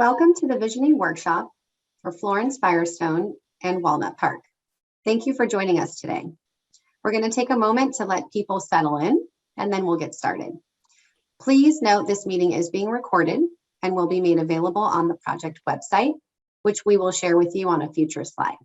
Welcome to the Visioning Workshop for Florence Firestone and Walnut Park. Thank you for joining us today. We're going to take a moment to let people settle in, and then we'll get started. Please note this meeting is being recorded and will be made available on the project website, which we will share with you on a future slide.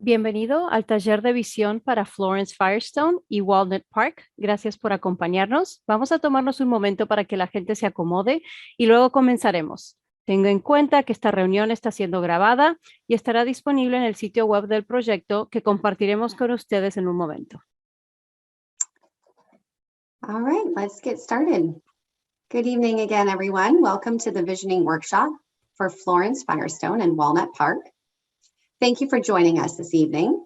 Bienvenido al taller de visión para Florence Firestone y Walnut Park. Gracias por acompañarnos. Vamos a tomarnos un momento para que la gente se acomode y luego comenzaremos. Tenga en cuenta que esta reunión está siendo grabada y estará disponible en el sitio web del proyecto que compartiremos con ustedes en un momento. All right, let's get started. Good evening again, everyone. Welcome to the Visioning Workshop for Florence Firestone and Walnut Park. Thank you for joining us this evening.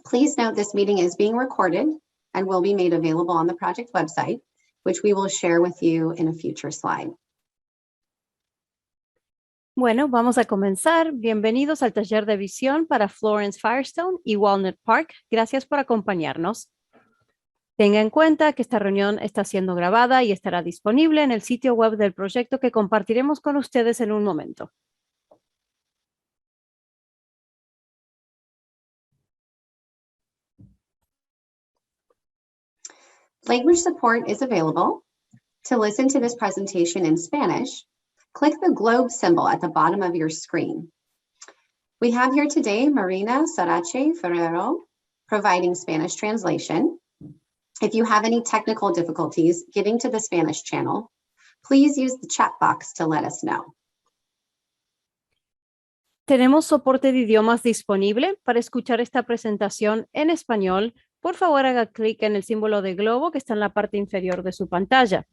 Please note this meeting is being recorded and will be made available on the project website, which we will share with you in a future slide. Bueno, vamos a comenzar. Bienvenidos al taller de visión para Florence Firestone y Walnut Park. Gracias por acompañarnos. Tenga en cuenta que esta reunión está siendo grabada y estará disponible en el sitio web del proyecto que compartiremos con ustedes en un momento. Language support is available. To listen to this presentation in Spanish, click the globe symbol at the bottom of your screen. We have here today Marina Sorache Ferrero providing Spanish translation. If you have any technical difficulties getting to the Spanish channel, please use the chat box to let us know. Tenemos soporte de idiomas disponible para escuchar esta presentación en español. Por favor, haga clic en el símbolo de globo que está en la parte inferior de su pantalla.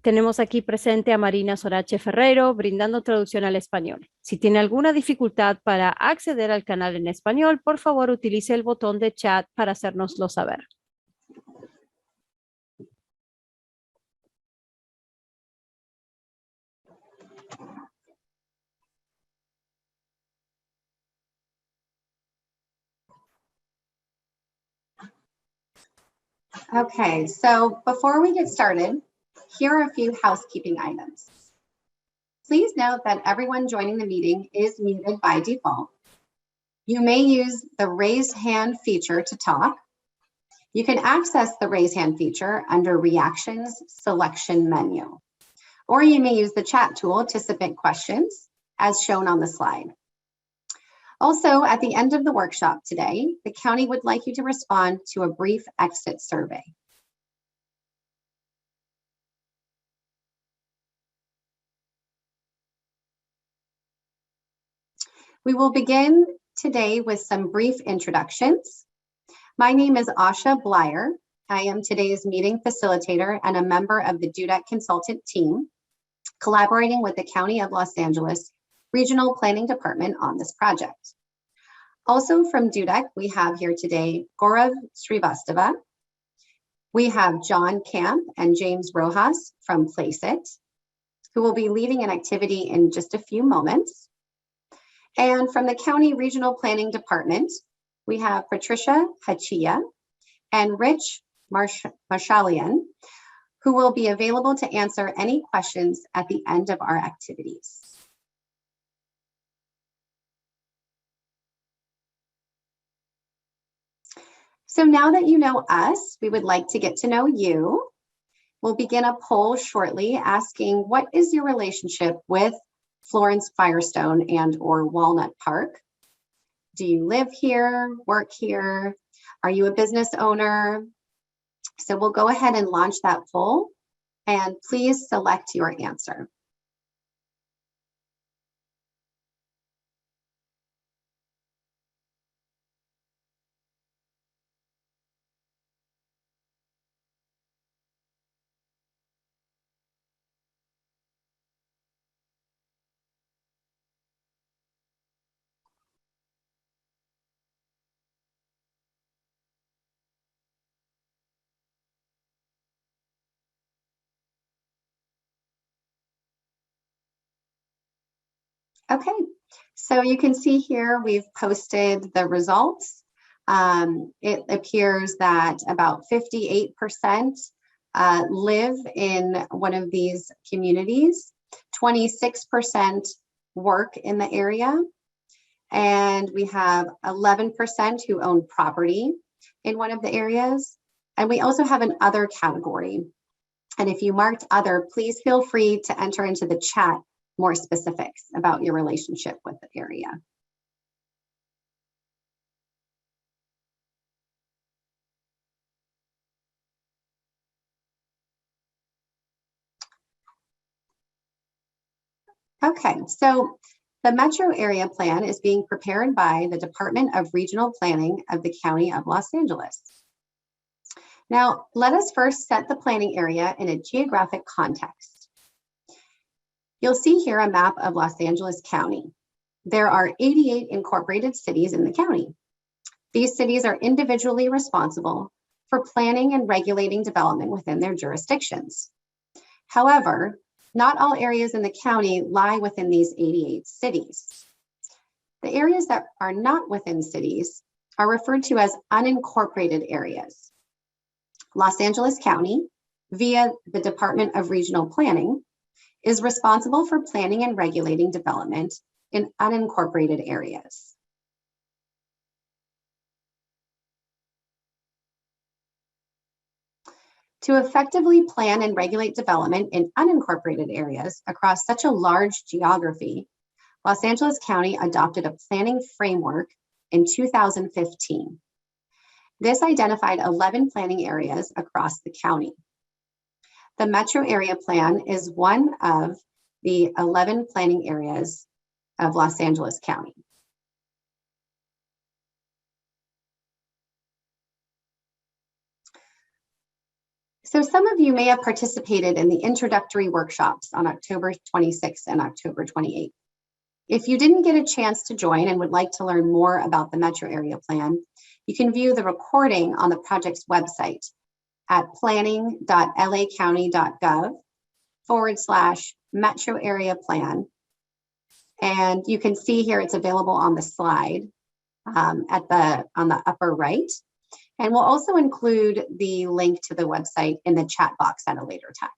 Tenemos aquí presente a Marina Sorache Ferrero brindando traducción al español. Si tiene alguna dificultad para acceder al canal en español, por favor, utilice el botón de chat para hacérnoslo saber. Okay, so before we get started, here are a few housekeeping items. Please note that everyone joining the meeting is muted by default. You may use the raise hand feature to talk. You can access the raise hand feature under Reactions Selection menu, or you may use the chat tool to submit questions as shown on the slide. Also, at the end of the workshop today, the county would like you to respond to a brief exit survey. We will begin today with some brief introductions. My name is Asha Blyer. I am today's meeting facilitator and a member of the DUDEC consultant team, collaborating with the County of Los Angeles Regional Planning Department on this project. Also from DUDEC, we have here today Gaurav Srivastava. We have John Camp and James Rojas from Placeit, who will be leading an activity in just a few moments. And from the County Regional Planning Department, we have Patricia Hachia and Rich Marshalian, who will be available to answer any questions at the end of our activities. So now that you know us, we would like to get to know you. We'll begin a poll shortly asking, what is your relationship with Florence Firestone and or Walnut Park? Do you live here, work here? Are you a business owner? So we'll go ahead and launch that poll, and please select your answer. Okay, so you can see here we've posted the results. It appears that about 58% live in one of these communities. 26% work in the area, and we have 11% who own property in one of the areas. And we also have an other category. And if you marked other, please feel free to enter into the chat more specifics about your relationship with the area. Okay, so the Metro Area Plan is being prepared by the Department of Regional Planning of the County of Los Angeles. Now, let us first set the planning area in a geographic context. You'll see here a map of Los Angeles County. There are 88 incorporated cities in the county. These cities are individually responsible for planning and regulating development within their jurisdictions. However, not all areas in the county lie within these 88 cities. The areas that are not within cities are referred to as unincorporated areas. Los Angeles County, via the Department of Regional Planning, is responsible for planning and regulating development in unincorporated areas. To effectively plan and regulate development in unincorporated areas across such a large geography, Los Angeles County adopted a planning framework in 2015. This identified 11 planning areas across the county. The Metro Area Plan is one of the 11 planning areas of Los Angeles County. So some of you may have participated in the introductory workshops on October 26th and October 28th. If you didn't get a chance to join and would like to learn more about the Metro Area Plan, you can view the recording on the project's website at planning.lacounty.gov/Metro Area Plan. And you can see here it's available on the slide on the upper right. And we'll also include the link to the website in the chat box at a later time.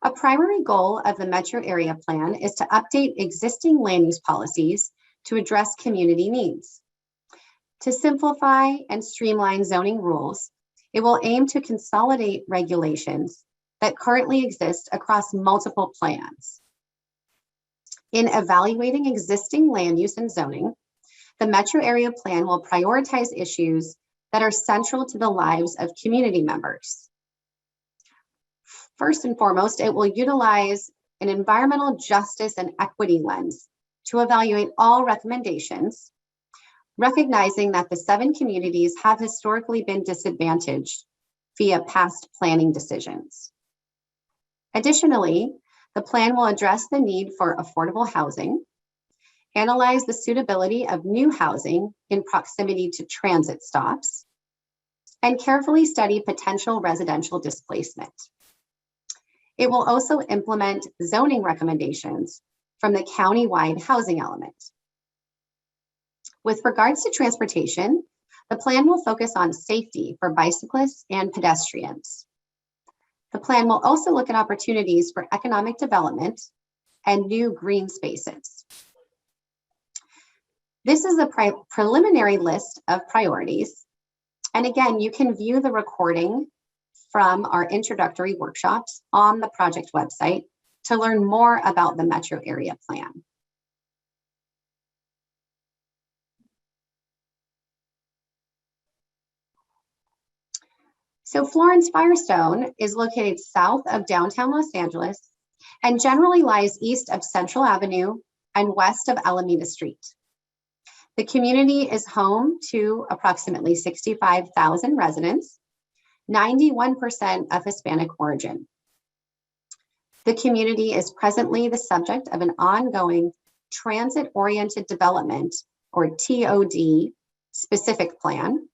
A primary goal of the Metro Area Plan is to update existing land use policies to address community needs. To simplify and streamline zoning rules, it will aim to consolidate regulations that currently exist across multiple plans. In evaluating existing land use and zoning, the Metro Area Plan will prioritize issues that are central to the lives of community members. First and foremost, it will utilize an environmental justice and equity lens to evaluate all recommendations, recognizing that the 7 communities have historically been disadvantaged via past planning decisions. Additionally, the plan will address the need for affordable housing, analyze the suitability of new housing in proximity to transit stops, and carefully study potential residential displacement. It will also implement zoning recommendations from the county-wide housing element. With regards to transportation, the plan will focus on safety for bicyclists and pedestrians. The plan will also look at opportunities for economic development and new green spaces. This is a preliminary list of priorities. And again, you can view the recording from our introductory workshops on the project website to learn more about the Metro Area Plan. So Florence Firestone is located south of downtown Los Angeles and generally lies east of Central Avenue and west of Alameda Street. The community is home to approximately 65,000 residents, 91% of Hispanic origin. The community is presently the subject of an ongoing transit-oriented development, or TOD, specific plan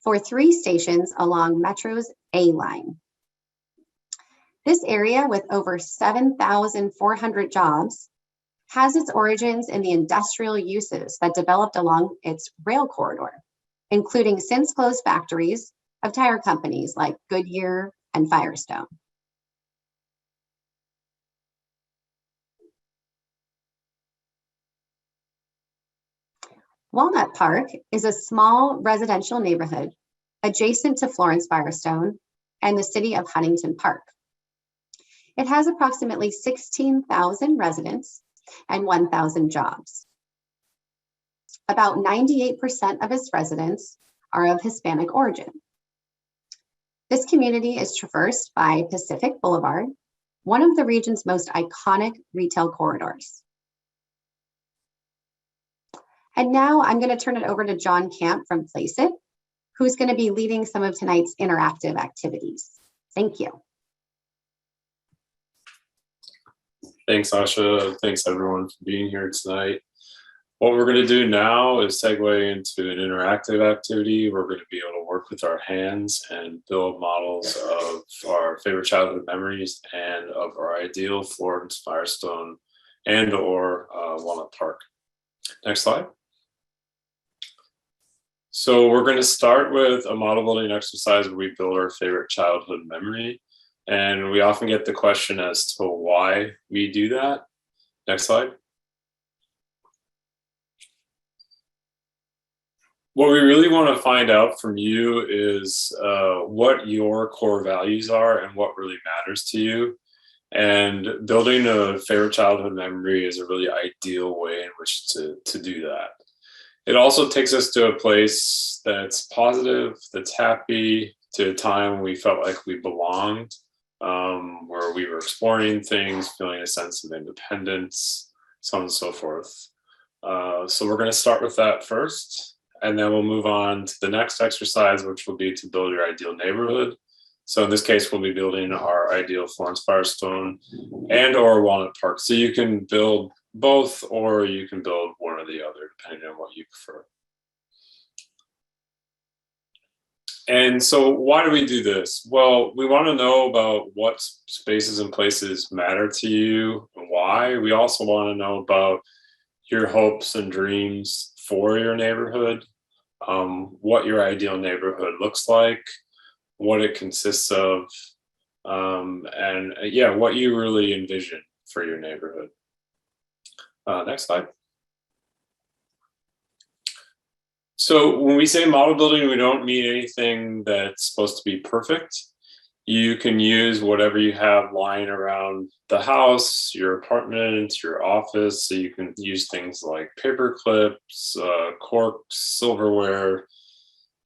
for 3 stations along Metro's A line. This area, with over 7,400 jobs, has its origins in the industrial uses that developed along its rail corridor, including since closed factories of tire companies like Goodyear and Firestone. Walnut Park is a small residential neighborhood adjacent to Florence Firestone and the city of Huntington Park. It has approximately 16,000 residents and 1,000 jobs. About 98% of its residents are of Hispanic origin. This community is traversed by Pacific Boulevard, one of the region's most iconic retail corridors. And now I'm going to turn it over to John Camp from Place It, who's going to be leading some of tonight's interactive activities. Thank you. Thanks, Asha. Thanks, everyone, for being here tonight. What we're going to do now is segue into an interactive activity. We're going to be able to work with our hands and build models of our favorite childhood memories and of our ideal Florence Firestone and or Walnut Park. Next slide. So we're going to start with a model building exercise where we build our favorite childhood memory. And we often get the question as to why we do that. Next slide. What we really want to find out from you is what your core values are and what really matters to you. And building a favorite childhood memory is a really ideal way in which to do that. It also takes us to a place that's positive, that's happy, to a time when we felt like we belonged, where we were exploring things, feeling a sense of independence, so on and so forth. So we're going to start with that first, and then we'll move on to the next exercise, which will be to build your ideal neighborhood. So in this case, we'll be building our ideal Florence Firestone and or Walnut Park. So you can build both, or you can build one or the other, depending on what you prefer. And so why do we do this? Well, we want to know about what spaces and places matter to you and why. We also want to know about your hopes and dreams for your neighborhood, what your ideal neighborhood looks like, what it consists of, and yeah, what you really envision for your neighborhood. Next slide. So when we say model building, we don't mean anything that's supposed to be perfect. You can use whatever you have lying around the house, your apartment, your office. So you can use things like paper clips, corks, silverware,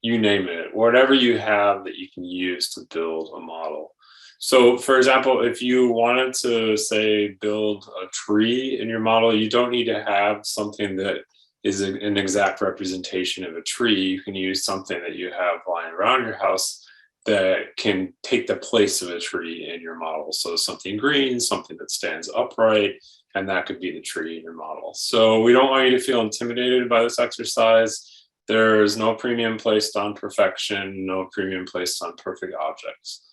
you name it, whatever you have that you can use to build a model. So for example, if you wanted to say build a tree in your model, you don't need to have something that is an exact representation of a tree. You can use something that you have lying around your house that can take the place of a tree in your model. So something green, something that stands upright, and that could be the tree in your model. So we don't want you to feel intimidated by this exercise. There's no premium placed on perfection, no premium placed on perfect objects.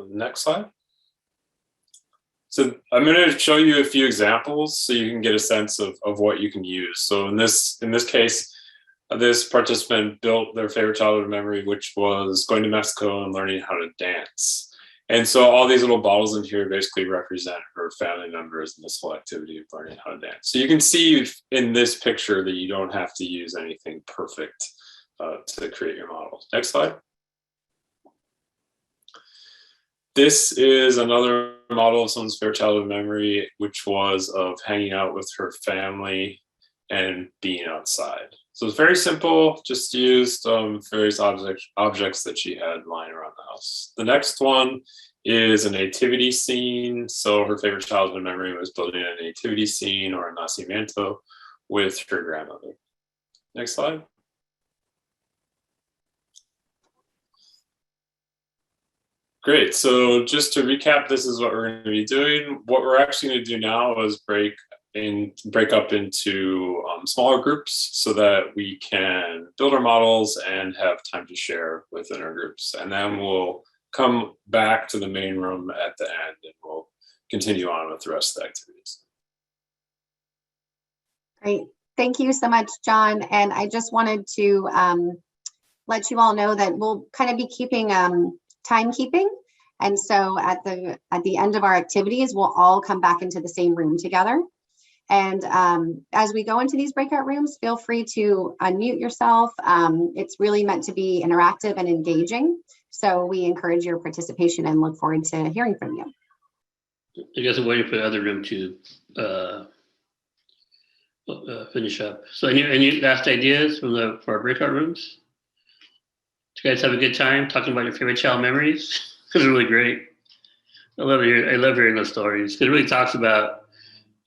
Next slide. So I'm going to show you a few examples so you can get a sense of what you can use. So in this case, this participant built their favorite childhood memory, which was going to Mexico and learning how to dance. And so all these little bottles in here basically represent her family members in this whole activity of learning how to dance. So you can see in this picture that you don't have to use anything perfect to create your model. Next slide. This is another model of someone's favorite childhood memory, which was of hanging out with her family and being outside. So it's very simple, just used various objects that she had lying around the house. The next one is a nativity scene. So her favorite childhood memory was building a nativity scene or a nacimiento with her grandmother. Next slide. Great, so just to recap, this is what we're going to be doing. What we're actually going to do now is break up into smaller groups so that we can build our models and have time to share within our groups. And then we'll come back to the main room at the end and we'll continue on with the rest of the activities. Great, thank you so much, John. And I just wanted to let you all know that we'll kind of be keeping timekeeping. And so at the end of our activities, we'll all come back into the same room together. And as we go into these breakout rooms, feel free to unmute yourself. It's really meant to be interactive and engaging. So we encourage your participation and look forward to hearing from you. I guess I'm waiting for the other room to finish up. So any last ideas for our breakout rooms? Did you guys have a good time talking about your favorite child memories? It's really great. I love hearing those stories. It really talks about,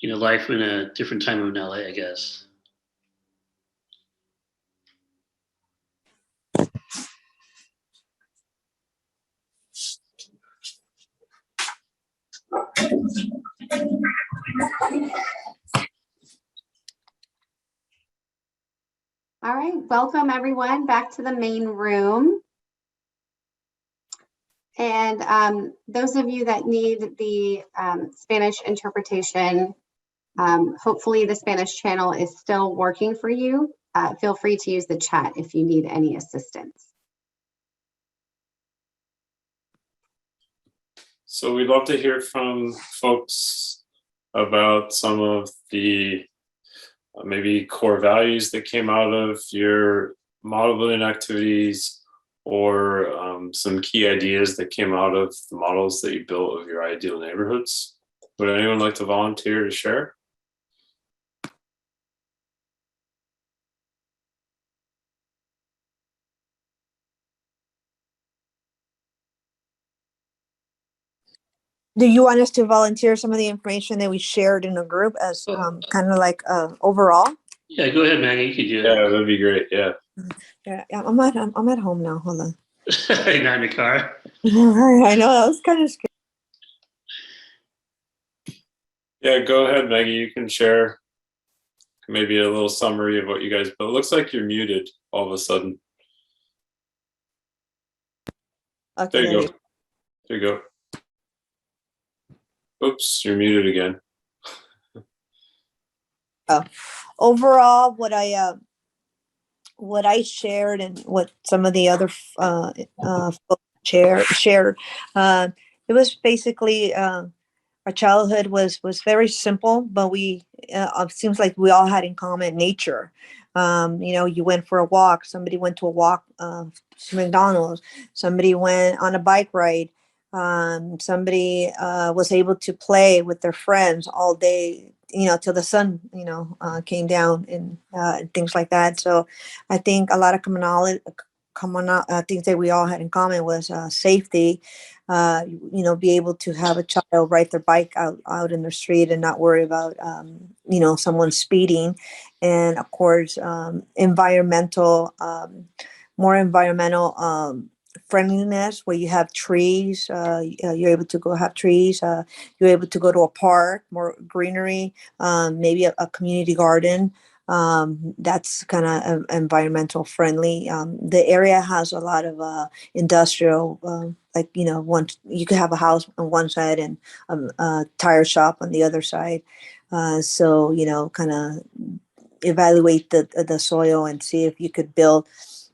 life in a different time in LA, I guess. All right, welcome everyone back to the main room. And those of you that need the Spanish interpretation, hopefully the Spanish channel is still working for you. Feel free to use the chat if you need any assistance. So we'd love to hear from folks about some of the maybe core values that came out of your model building activities, or some key ideas that came out of the models that you built of your ideal neighborhoods. Would anyone like to volunteer to share? Do you want us to volunteer some of the information that we shared in the group as kind of like overall? Yeah, go ahead, Maggie. You can do it. Yeah, that'd be great. Yeah. Yeah, I'm at home now. Hold on. Not in the car. I know, that was kind of scary. Yeah, go ahead, Maggie. You can share maybe a little summary of what you guys built. It looks like you're muted all of a sudden. Okay, There you go. There you go. Oops, you're muted again. Overall, what I shared and what some of the other folks shared, it was basically our childhood was very simple, but it seems like we all had in common nature. You went for a walk. Somebody went to a walk to McDonald's. Somebody went on a bike ride. Somebody was able to play with their friends all day, till the sun, came down and things like that. So I think a lot of things that we all had in common was safety. Be able to have a child ride their bike out in the street and not worry about, someone speeding. And of course, more environmental friendliness, where you have trees, you're able to go have trees, you're able to go to a park, more greenery, maybe a community garden. That's kind of environmental friendly. The area has a lot of industrial, you could have a house on one side and a tire shop on the other side. So kind of evaluate the soil and see if you could build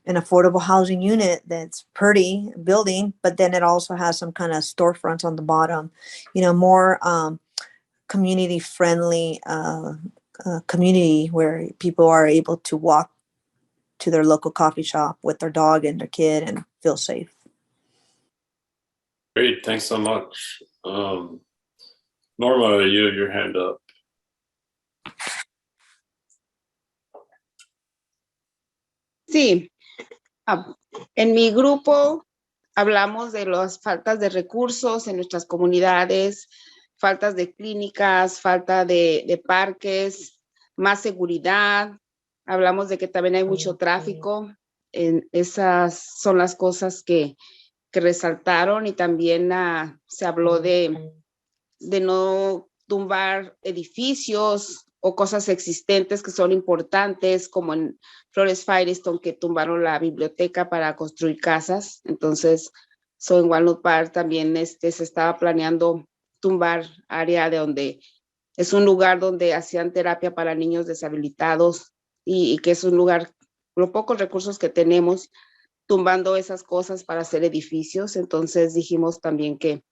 an affordable housing unit that's pretty building, but then it also has some kind of storefronts on the bottom, more community friendly community where people are able to walk to their local coffee shop with their dog and their kid and feel safe. Great, thanks so much. Norma, you have your hand up. Sí, en mi grupo hablamos de las faltas de recursos en nuestras comunidades, faltas de clínicas, falta de parques, más seguridad. Hablamos de que también hay mucho tráfico. Esas son las cosas que resaltaron, y también se habló de no tumbar edificios o cosas existentes que son importantes, como en Florence Firestone, que tumbaron la biblioteca para construir casas. Entonces, en Walnut Park también se estaba planeando tumbar área de donde es un lugar donde hacían terapia para niños deshabilitados, y que es un lugar, los pocos recursos que tenemos, tumbando esas cosas para hacer edificios. Entonces dijimos también que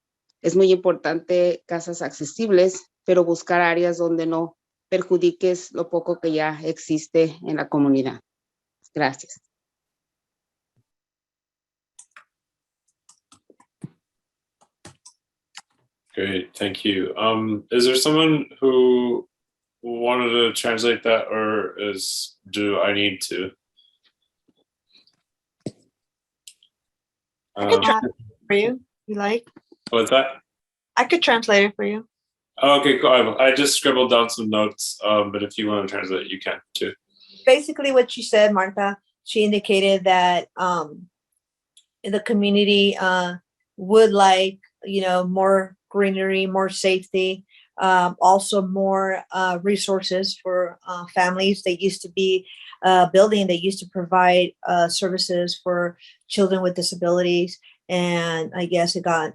es muy importante casas accesibles, pero buscar áreas donde no perjudiques lo poco que ya existe en la comunidad. Gracias. Great, thank you. Is there someone who wanted to translate that, or do I need to? I could translate it for you, you like. What's that? I could translate it for you. Oh, okay, cool. I just scribbled down some notes, but if you want to translate, you can too. Basically what she said, Martha, she indicated that the community would like, more greenery, more safety, also more resources for families. They used to be a building that used to provide services for children with disabilities. And I guess it got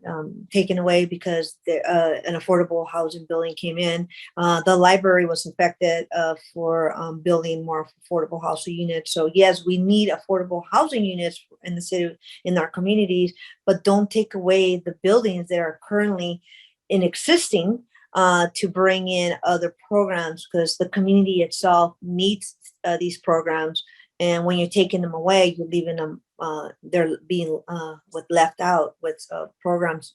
taken away because an affordable housing building came in. The library was affected for building more affordable housing units. So yes, we need affordable housing units in the city, in our communities, but don't take away the buildings that are currently in existing to bring in other programs, because the community itself needs these programs. And when you're taking them away, you're leaving them, they're being left out with programs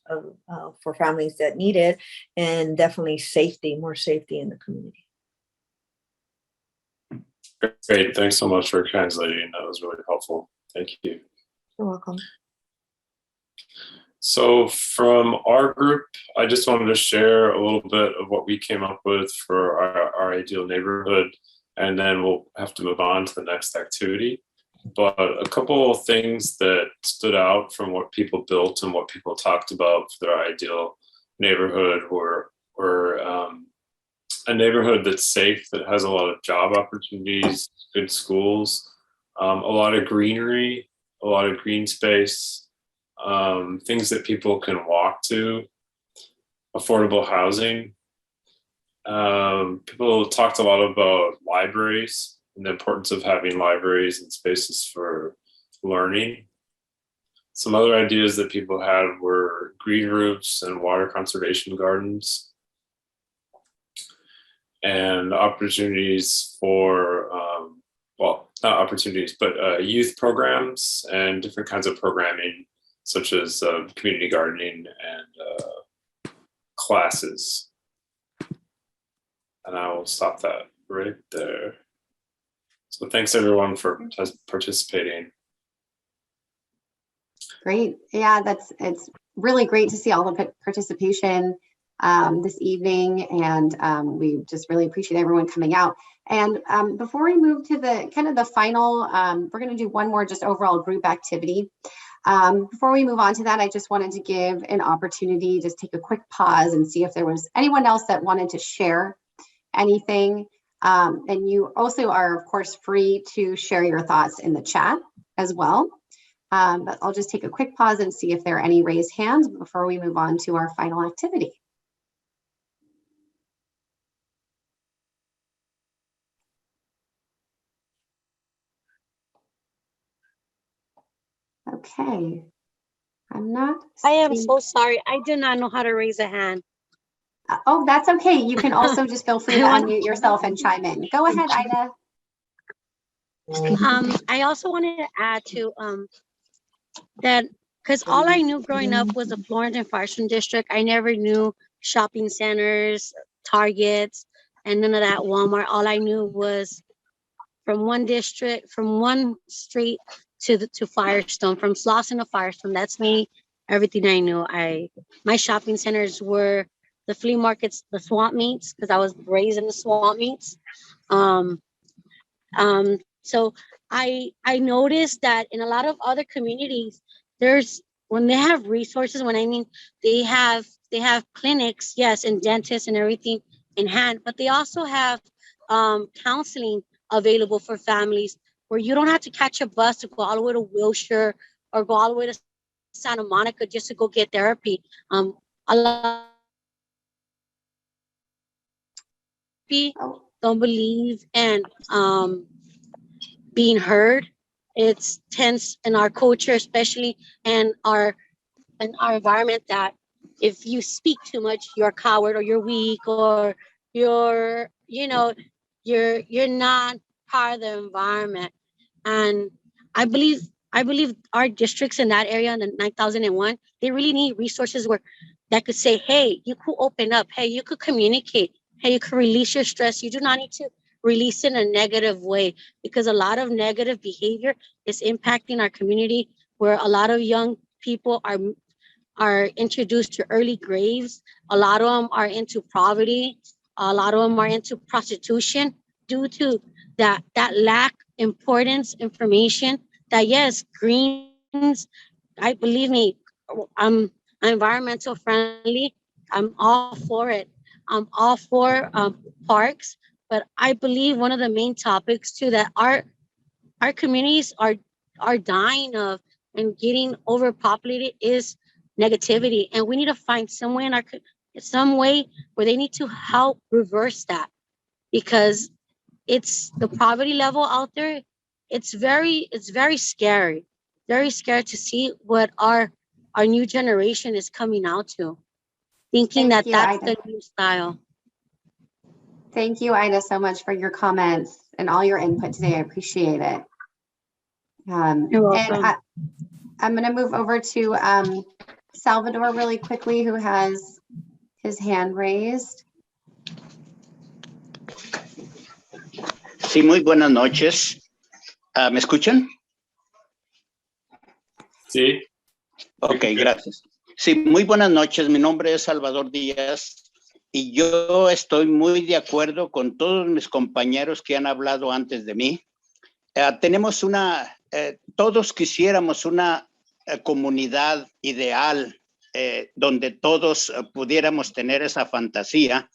for families that need it, and definitely safety, more safety in the community. Great, thanks so much for translating. That was really helpful. Thank you. You're welcome. So from our group, I just wanted to share a little bit of what we came up with for our ideal neighborhood, and then we'll have to move on to the next activity. But a couple of things that stood out from what people built and what people talked about for their ideal neighborhood were a neighborhood that's safe, that has a lot of job opportunities, good schools, a lot of greenery, a lot of green space, things that people can walk to, affordable housing. People talked a lot about libraries and the importance of having libraries and spaces for learning. Some other ideas that people had were green roofs and water conservation gardens, and opportunities for, well, not opportunities, but youth programs and different kinds of programming, such as community gardening and classes. And I will stop that right there. So thanks everyone for participating. Great. Yeah, it's really great to see all the participation this evening, and we just really appreciate everyone coming out. And before we move to the final, we're going to do one more just overall group activity. Before we move on to that, I just wanted to give an opportunity, just take a quick pause and see if there was anyone else that wanted to share anything. And you also are, of course, free to share your thoughts in the chat as well. But I'll just take a quick pause and see if there are any raised hands before we move on to our final activity. Okay. I'm not. I am so sorry. I do not know how to raise a hand. Oh, that's okay. You can also just feel free to unmute yourself and chime in. Go ahead, Ida. I also wanted to add to that, because all I knew growing up was the Florence and Firestone district. I never knew shopping centers, Targets, and none of that, Walmart. All I knew was from one district, from one street to Firestone, from Slauson to Firestone. That's me. Everything I knew. My shopping centers were the flea markets, the swamp meets, because I was raised in the swamp meets. So I noticed that in a lot of other communities, when they have resources, when I mean they have clinics, yes, and dentists and everything in hand, but they also have counseling available for families where you don't have to catch a bus to go all the way to Wilshire or go all the way to Santa Monica just to go get therapy. A lot of people don't believe in being heard it's tense in our culture, especially in our environment, that if you speak too much, you're a coward or you're weak or you're, you're not part of the environment. And I believe our districts in that area in the 9001, they really need resources where that could say, hey, you could open up, hey, you could communicate, hey, you could release your stress. You do not need to release in a negative way, because a lot of negative behavior is impacting our community, where a lot of young people are introduced to early graves. A lot of them are into poverty. A lot of them are into prostitution due to that lack importance information. That yes, greens, I believe me, I'm environmental friendly. I'm all for it. I'm all for parks, but I believe one of the main topics too that our communities are dying of and getting overpopulated is negativity, and we need to find some way some way where they need to help reverse that, because it's the poverty level out there. It's very scary, very scary to see what our new generation is coming out to, thinking Thank that you, that's Ida. the new style. Thank you, Ida, so much for your comments and all your input today. I appreciate it. You're welcome. And I'm going to move over to Salvador really quickly, who has his hand raised. Sí, muy buenas noches. ¿Me escuchan? Sí. Ok, gracias. Sí, muy buenas noches. Mi nombre es Salvador Díaz y yo estoy muy de acuerdo con todos mis compañeros que han hablado antes de mí. Tenemos todos quisiéramos una comunidad ideal donde todos pudiéramos tener esa fantasía,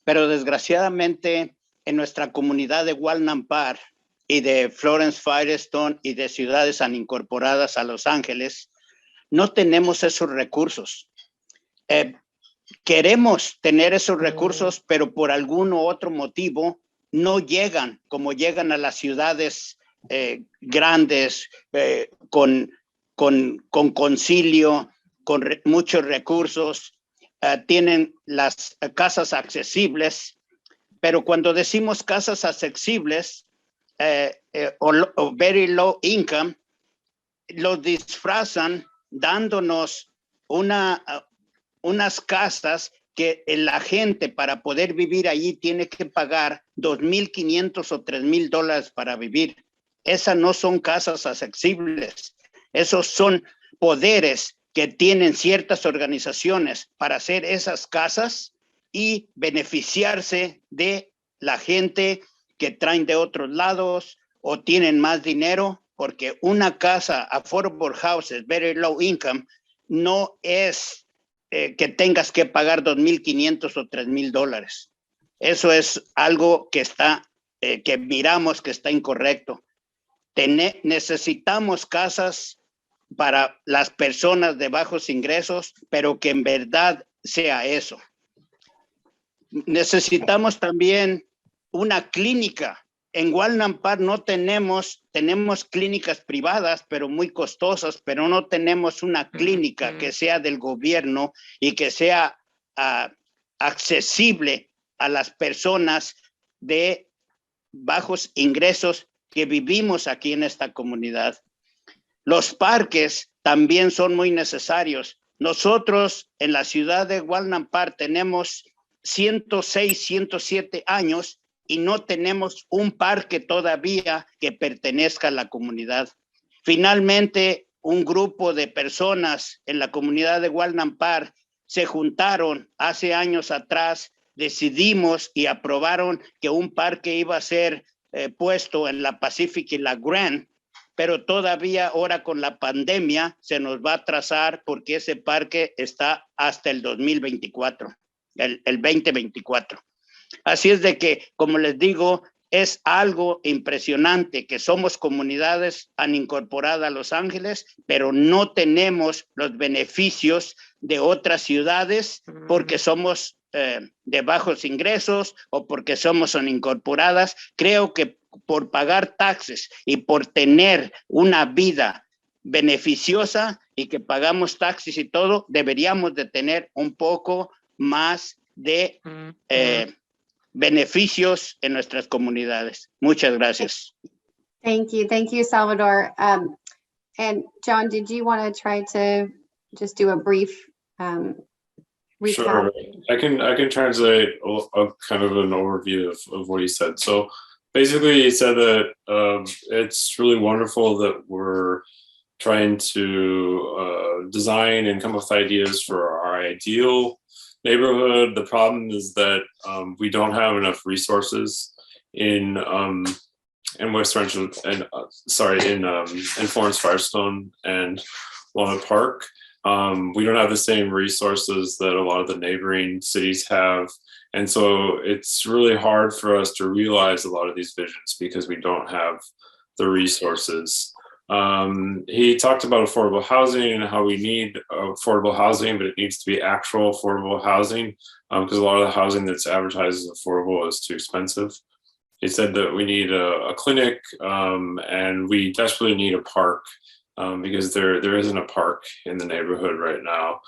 pero desgraciadamente en nuestra comunidad de Walnut Park y de Florence Firestone y de ciudades unincorporadas a Los Ángeles, no tenemos esos recursos. Queremos tener esos recursos, pero por algún u otro motivo no llegan como llegan a las ciudades grandes, con concilio, con muchos recursos, tienen las casas accesibles, pero cuando decimos casas accesibles o very low income, lo disfrazan dándonos unas casas que la gente para poder vivir allí tiene que pagar $2,500 o $3,000 para vivir. Esas no son casas accesibles. Esos son poderes que tienen ciertas organizaciones para hacer esas casas y beneficiarse de la gente que traen de otros lados o tienen más dinero, porque una casa affordable houses, very low income, no es que tengas que pagar $2,500 o $3,000. Eso es algo que que miramos que está incorrecto. Necesitamos casas para las personas de bajos ingresos, pero que en verdad sea eso. Necesitamos también una clínica. En Walnut Park no tenemos clínicas privadas, pero muy costosas, pero no tenemos una clínica que sea del gobierno y que sea accesible a las personas de bajos ingresos que vivimos aquí en esta comunidad. Los parques también son muy necesarios. Nosotros en la ciudad de Walnut Park tenemos 106, 107 años y no tenemos un parque todavía que pertenezca a la comunidad. Finalmente, un grupo de personas en la comunidad de Walnut Park se juntaron hace años atrás, decidimos y aprobaron que un parque iba a ser puesto en la Pacific y la Grand, pero todavía ahora con la pandemia se nos va a atrasar porque ese parque está hasta el 2024, el 2024. Así es de que, como les digo, es algo impresionante que somos comunidades unincorporadas a Los Ángeles, pero no tenemos los beneficios de otras ciudades porque somos de bajos ingresos o porque somos unincorporadas. Creo que por pagar taxes y por tener una vida beneficiosa y que pagamos taxes y todo, deberíamos de tener un poco más de beneficios en nuestras comunidades. Muchas gracias. Thank you, Salvador. And John, did you want to try to just do a brief recap? Sure, I can translate a kind of an overview of what he said. So basically, he said that it's really wonderful that we're trying to design and come up with ideas for our ideal neighborhood. The problem is that we don't have enough resources in West Orange and in Florence Firestone and Walnut Park. We don't have the same resources that a lot of the neighboring cities have. And so it's really hard for us to realize a lot of these visions because we don't have the resources. He talked about affordable housing and how we need affordable housing, but it needs to be actual affordable housing because a lot of the housing that's advertised as affordable is too expensive. He said that we need a clinic and we desperately need a park because there isn't a park in the neighborhood right now.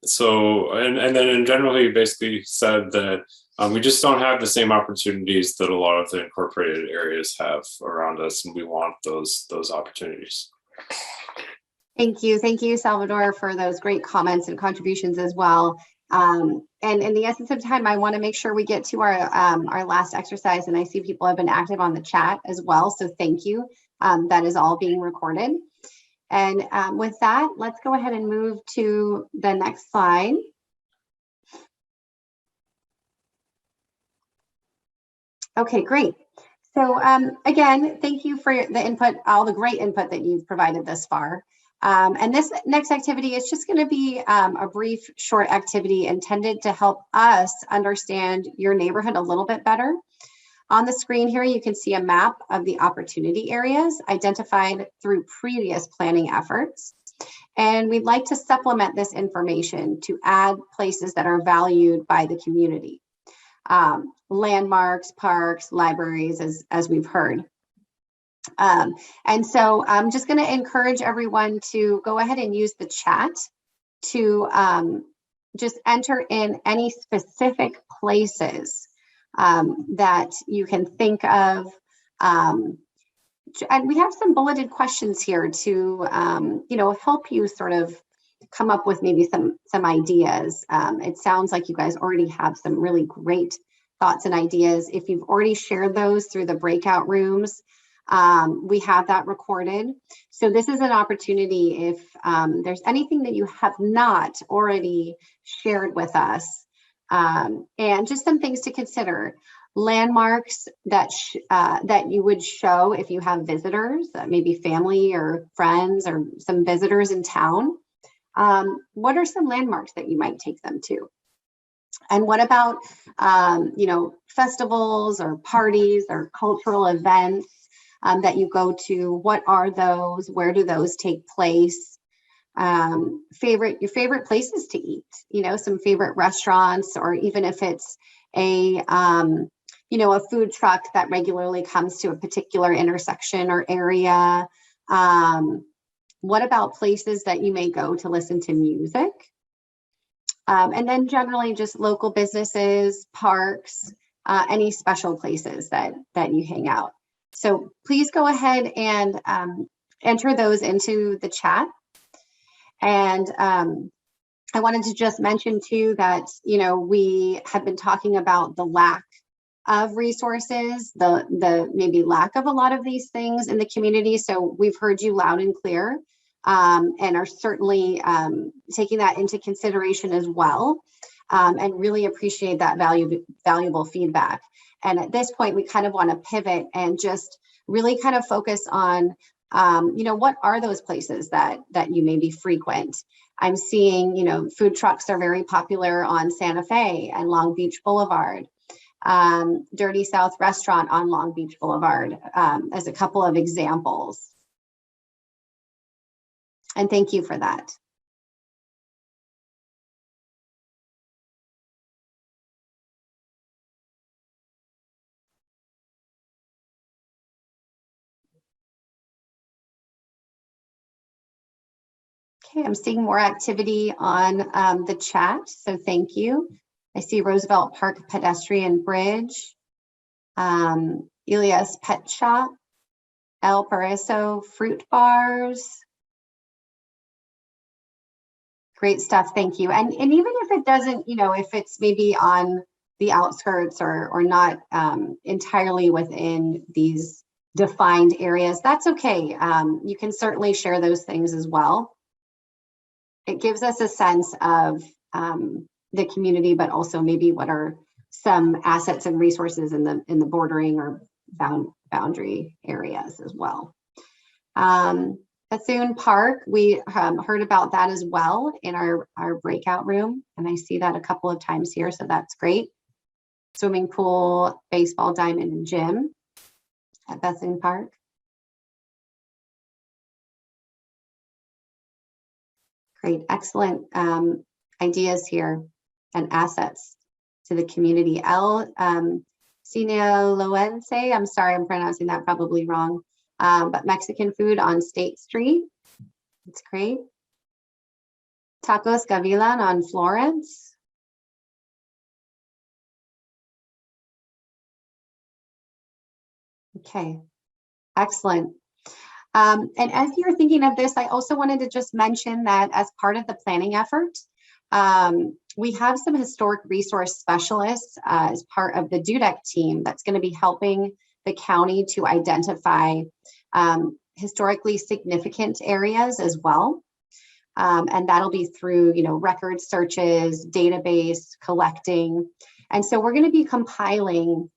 So then in general, he basically said that we just don't have the same opportunities that a lot of the incorporated areas have around us, and we want those opportunities. Thank you, Salvador, for those great comments and contributions as well. And in the essence of time, I want to make sure we get to our last exercise, and I see people have been active on the chat as well, so thank you. That is all being recorded. And with that, let's go ahead and move to the next slide. Okay, great. So again, thank you for the input, all the great input that you've provided thus far. And this next activity is just going to be a brief, short activity intended to help us understand your neighborhood a little bit better. On the screen here, you can see a map of the opportunity areas identified through previous planning efforts. And we'd like to supplement this information to add places that are valued by the community. Landmarks, parks, libraries, as we've heard. And so I'm just going to encourage everyone to go ahead and use the chat to just enter in any specific places that you can think of. And we have some bulleted questions here to help you sort of come up with maybe some ideas. It sounds like you guys already have some really great thoughts and ideas. If you've already shared those through the breakout rooms, we have that recorded. So this is an opportunity if there's anything that you have not already shared with us, and just some things to consider. Landmarks that you would show if you have visitors, maybe family or friends or some visitors in town. What are some landmarks that you might take them to? And what about, festivals or parties or cultural events that you go to? What are those? Where do those take place? Your favorite places to eat, some favorite restaurants, or even if it's a food truck that regularly comes to a particular intersection or area. What about places that you may go to listen to music? And then generally just local businesses, parks, any special places that you hang out. So please go ahead and enter those into the chat. And I wanted to just mention too that, we have been talking about the lack of resources, the maybe lack of a lot of these things in the community. So we've heard you loud and clear, and are certainly taking that into consideration as well, and really appreciate that valuable feedback. And at this point, we kind of want to pivot and just really kind of focus on, what are those places that you maybe frequent? I'm seeing, food trucks are very popular on Santa Fe and Long Beach Boulevard. Dirty South Restaurant on Long Beach Boulevard, as a couple of examples. And thank you for that. Okay, I'm seeing more activity on the chat, so thank you. I see Roosevelt Park Pedestrian Bridge, Elias Pet Shop, El Paraiso Fruit Bars. Great stuff, thank you. And even if it doesn't, you know, if it's maybe on the outskirts or not entirely within these defined areas, that's okay. You can certainly share those things as well. It gives us a sense of the community, but also maybe what are some assets and resources in the bordering or boundary areas as well. Bethune Park, we heard about that as well in our breakout room, and I see that a couple of times here, so that's great. Swimming pool, baseball diamond, and gym at Bethune Park. Great, excellent ideas here and assets to the community. El Sinaloense, I'm sorry, I'm pronouncing that probably wrong, but Mexican food on State Street. That's great. Tacos Gavilan on Florence. Okay, excellent. And as you're thinking of this, I also wanted to just mention that as part of the planning effort, we have some historic resource specialists as part of the DUDEC team that's going to be helping the county to identify historically significant areas as well. And that'll be through, you know, record searches, database collecting. And so we're going to be compiling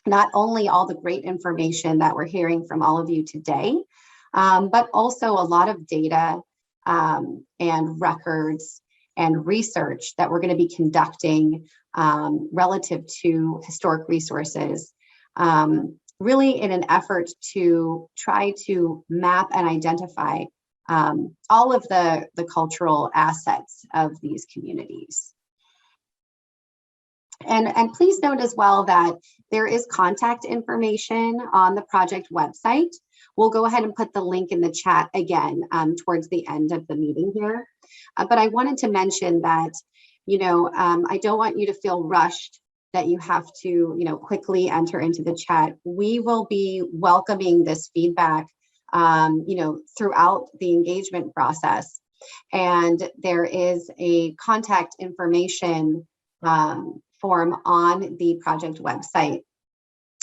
not only all the great information that we're hearing from all of you today, but also a lot of data and records and research that we're going to be conducting relative to historic resources, really in an effort to try to map and identify all of the cultural assets of these communities. And please note as well that there is contact information on the project website. We'll go ahead and put the link in the chat again towards the end of the meeting here. But I wanted to mention that, you know, I don't want you to feel rushed that you have to, you know, quickly enter into the chat. We will be welcoming this feedback, you know, throughout the engagement process. And there is a contact information form on the project website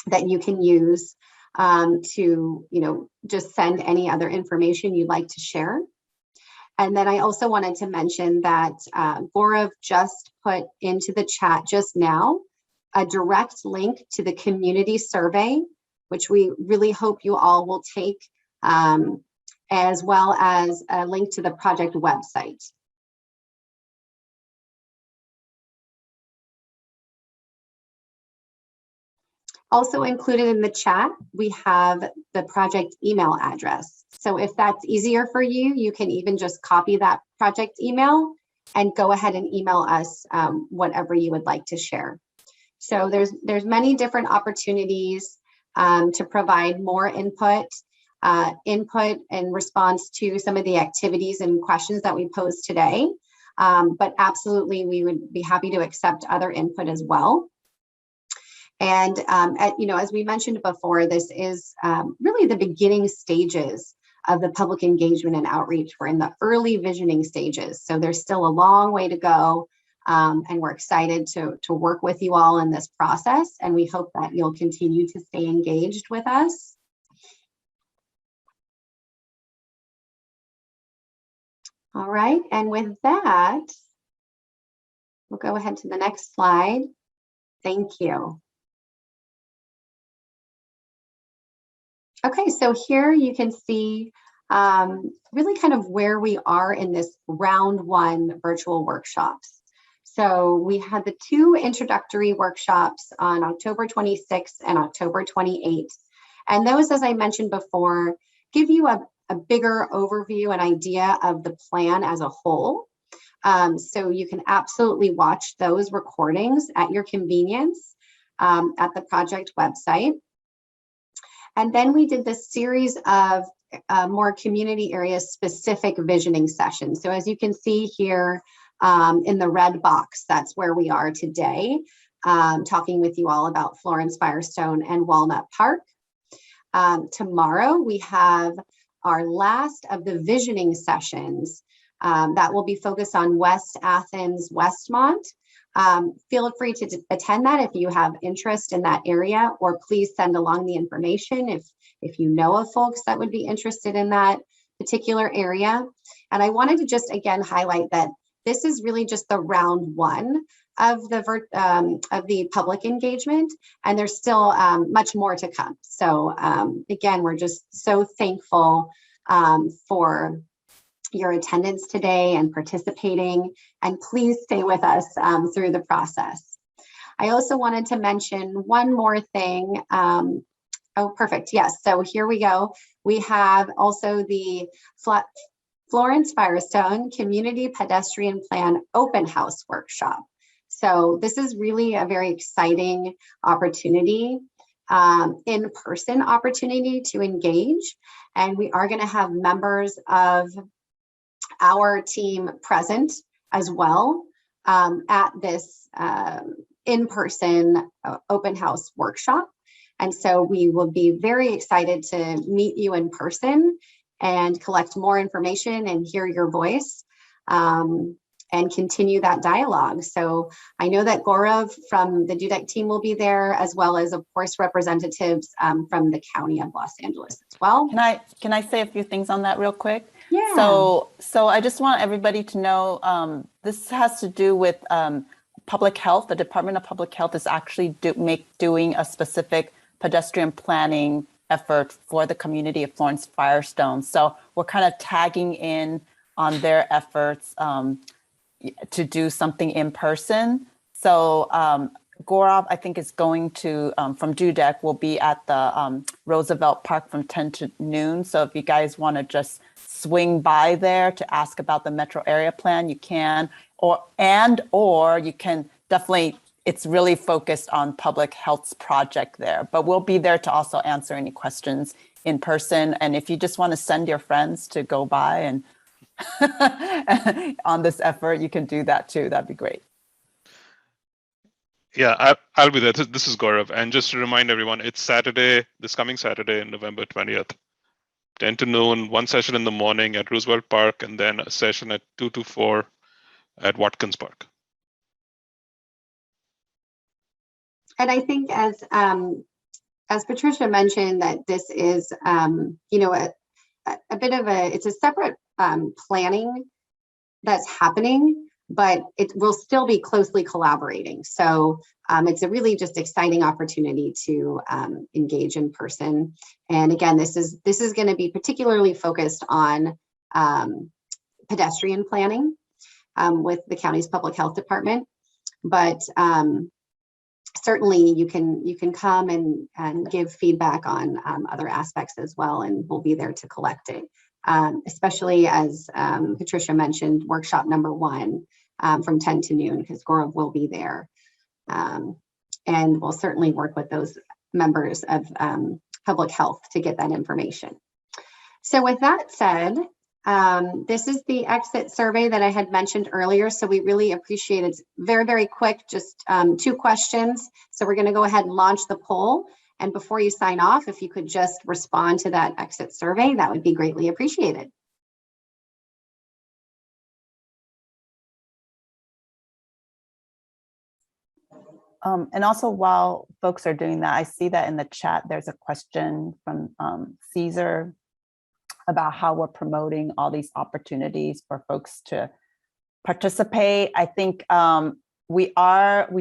that you can use to, you know, just send any other information you'd like to share. And then I also wanted to mention that Gaurav just put into the chat just now a direct link to the community survey, which we really hope you all will take, as well as a link to the project website. Also included in the chat, we have the project email address. So if that's easier for you, you can even just copy that project email and go ahead and email us whatever you would like to share. So there's many different opportunities to provide more input in response to some of the activities and questions that we posed today. But absolutely, we would be happy to accept other input as well. And, you know, as we mentioned before, this is really the beginning stages of the public engagement and outreach. We're in the early visioning stages, so there's still a long way to go. And we're excited to work with you all in this process. And we hope that you'll continue to stay engaged with us. All right, and with that, we'll go ahead to the next slide. Thank you. Okay, so here you can see really kind of where we are in this round one virtual workshops. So we had the two introductory workshops on October 26th and October 28th. And those, as I mentioned before, give you a bigger overview and idea of the plan as a whole. So you can absolutely watch those recordings at your convenience at the project website. And then we did this series of more community area specific visioning sessions. So as you can see here in the red box, that's where we are today, talking with you all about Florence Firestone and Walnut Park. Tomorrow we have our last of the visioning sessions that will be focused on West Athens, Westmont. Feel free to attend that if you have interest in that area, or please send along the information if you know of folks that would be interested in that particular area. And I wanted to just again highlight that this is really just the round one of the public engagement, and there's still much more to come. So again, we're just so thankful for your attendance today and participating, and please stay with us through the process. I also wanted to mention one more thing. Oh, perfect. Yes. So here we go. We have also the Florence Firestone Community Pedestrian Plan Open House Workshop. So this is really a very exciting opportunity, in-person opportunity to engage. And we are going to have members of our team present as well at this in-person open house workshop. And so we will be very excited to meet you in person and collect more information and hear your voice and continue that dialogue. So I know that Gaurav from the DUDEC team will be there, as well as, of course, representatives from the County of Los Angeles as well. Can I say a few things on that real quick? Yeah. So I just want everybody to know this has to do with public health. The Department of Public Health is actually doing a specific pedestrian planning effort for the community of Florence Firestone. So we're kind of tagging in on their efforts to do something in person. So Gaurav, I think, is going to, from DUDEC, will be at the Roosevelt Park from 10 to noon. So if you guys want to just swing by there to ask about the metro area plan, you can, or you can definitely, it's really focused on public health's project there, but we'll be there to also answer any questions in person. And if you just want to send your friends to go by and on this effort, you can do that too. That'd be great. Yeah, I'll be there. This is Gaurav. And just to remind everyone, it's Saturday, this coming Saturday, November 20th, 10 to noon, one session in the morning at Roosevelt Park, and then a session at 2 to 4 at Watkins Park. And I think as Patricia mentioned, that this is, you know, a bit of it's a separate planning that's happening, but it will still be closely collaborating. So it's a really just exciting opportunity to engage in person. And again, this is going to be particularly focused on pedestrian planning with the county's public health department. But certainly you can come and give feedback on other aspects as well, and we'll be there to collect it. Especially as Patricia mentioned, workshop number 1 from 10 to noon, because Gaurav will be there. And we'll certainly work with those members of public health to get that information. So with that said, this is the exit survey that I had mentioned earlier. So we really appreciate it. It's very, very quick, just 2 questions. So we're going to go ahead and launch the poll. And before you sign off, if you could just respond to that exit survey, that would be greatly appreciated. And also, while folks are doing that, I see that in the chat, there's a question from Caesar about how we're promoting all these opportunities for folks to participate. I think we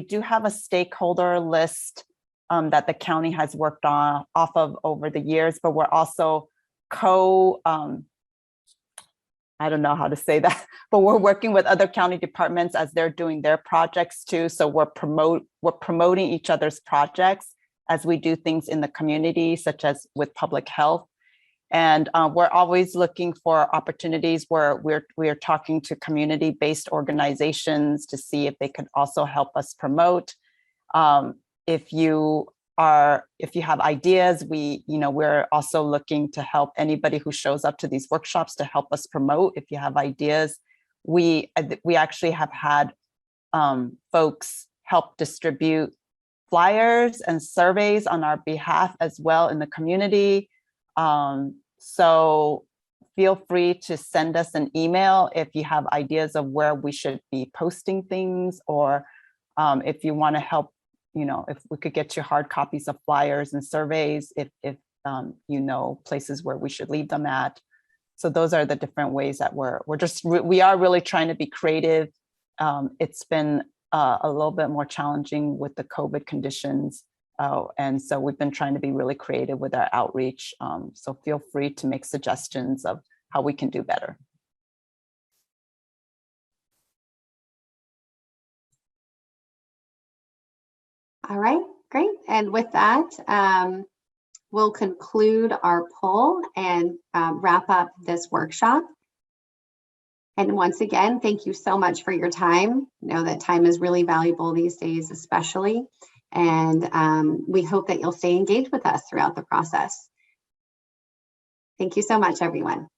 do have a stakeholder list that the county has worked off of over the years, but we're also I don't know how to say that, but we're working with other county departments as they're doing their projects too. So we're promoting each other's projects as we do things in the community, such as with public health. And we're always looking for opportunities where we're talking to community-based organizations to see if they could also help us promote. If you if you have ideas, we're also looking to help anybody who shows up to these workshops to help us promote. If you have ideas, we actually have had folks help distribute flyers and surveys on our behalf as well in the community. So feel free to send us an email if you have ideas of where we should be posting things, or if you want to help, if we could get you hard copies of flyers and surveys, if places where we should leave them at. So those are the different ways that we are really trying to be creative. It's been a little bit more challenging with the COVID conditions. And so we've been trying to be really creative with our outreach. So feel free to make suggestions of how we can do better. All right, great. And with that, we'll conclude our poll and wrap up this workshop. And once again, thank you so much for your time. I know that time is really valuable these days, especially. And we hope that you'll stay engaged with us throughout the process. Thank you so much, everyone.